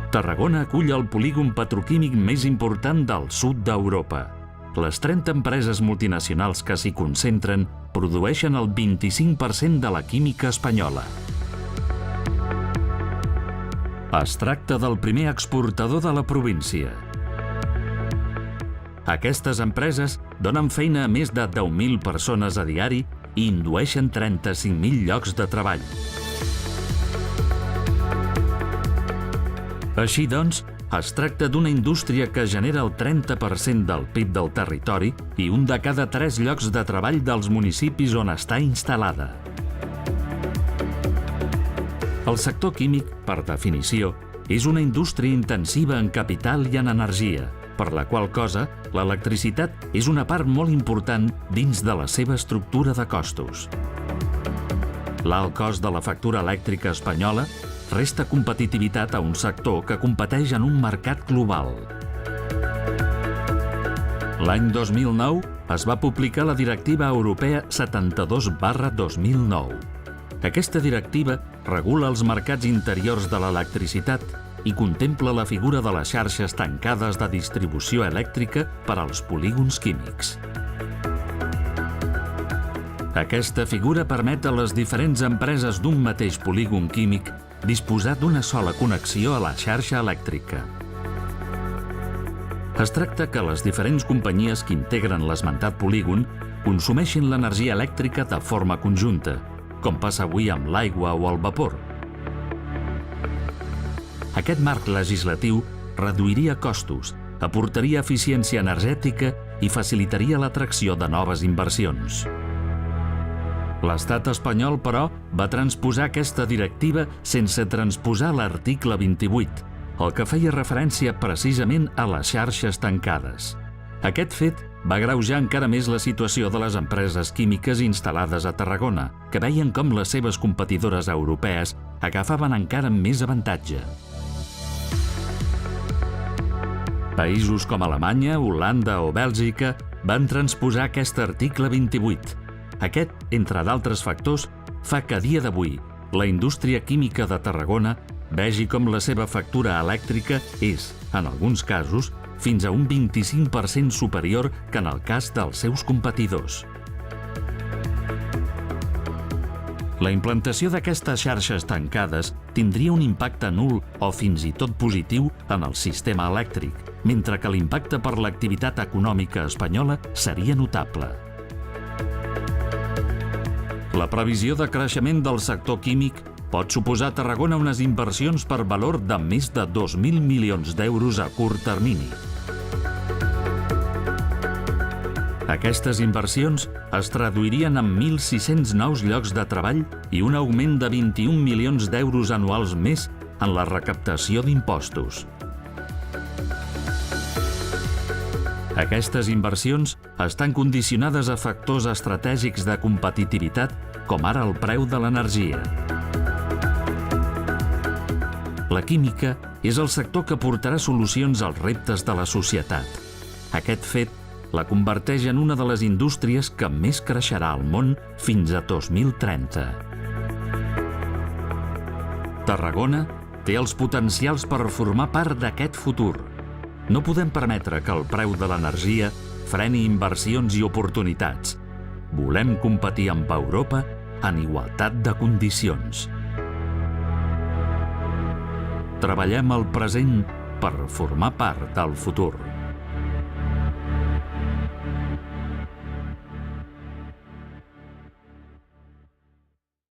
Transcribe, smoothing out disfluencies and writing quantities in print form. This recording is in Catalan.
Tarragona acull el polígon petroquímic més important del sud d'Europa. Les 30 empreses multinacionals que s'hi concentren produeixen el 25% de la química espanyola. Es tracta del primer exportador de la província. Aquestes empreses donen feina a més de 10.000 persones a diari i indueixen 35.000 llocs de treball. Així doncs, es tracta d'una indústria que genera el 30% del PIB del territori i un de cada 3 llocs de treball dels municipis on està instal·lada. El sector químic, per definició, és una indústria intensiva en capital i en energia, per la qual cosa l'electricitat és una part molt important dins de la seva estructura de costos. L'alt cost de la factura elèctrica espanyola resta competitivitat a un sector que competeix en un mercat global. L'any 2009 es va publicar la Directiva Europea 72/2009. Aquesta directiva regula els mercats interiors de l'electricitat i contempla la figura de les xarxes tancades de distribució elèctrica per als polígons químics. Aquesta figura permet a les diferents empreses d'un mateix polígon químic disposar d'una sola connexió a la xarxa elèctrica. Es tracta que les diferents companyies que integren l'esmentat polígon consumeixin l'energia elèctrica de forma conjunta, com passa avui amb l'aigua o el vapor. Aquest marc legislatiu reduiria costos, aportaria eficiència energètica i facilitaria l'atracció de noves inversions. L'estat espanyol, però, va transposar aquesta directiva sense transposar l'article 28, el que feia referència precisament a les xarxes tancades. Aquest fet va agreujar encara més la situació de les empreses químiques instal·lades a Tarragona, que veien com les seves competidores europees agafaven encara més avantatge. Països com Alemanya, Holanda o Bèlgica van transposar aquest article 28. Aquest, entre d'altres factors, fa que a dia d'avui la indústria química de Tarragona vegi com la seva factura elèctrica és, en alguns casos, fins a un 25% superior que en el cas dels seus competidors. La implantació d'aquestes xarxes tancades tindria un impacte nul o fins i tot positiu en el sistema elèctric, mentre que l'impacte per l'activitat econòmica espanyola seria notable. La previsió de creixement del sector químic pot suposar a Tarragona unes inversions per valor de més de 2.000 milions d'euros a curt termini. Aquestes inversions es traduirien en 1.600 nous llocs de treball i un augment de 21 milions d'euros anuals més en la recaptació d'impostos. Aquestes inversions estan condicionades a factors estratègics de competitivitat, com ara el preu de l'energia. La química és el sector que portarà solucions als reptes de la societat. Aquest fet la converteix en una de les indústries que més creixerà al món fins a 2030. Tarragona té els potencials per formar part d'aquest futur. No podem permetre que el preu de l'energia freni inversions i oportunitats. Volem competir amb Europa en igualtat de condicions. Treballem el present per formar part del futur.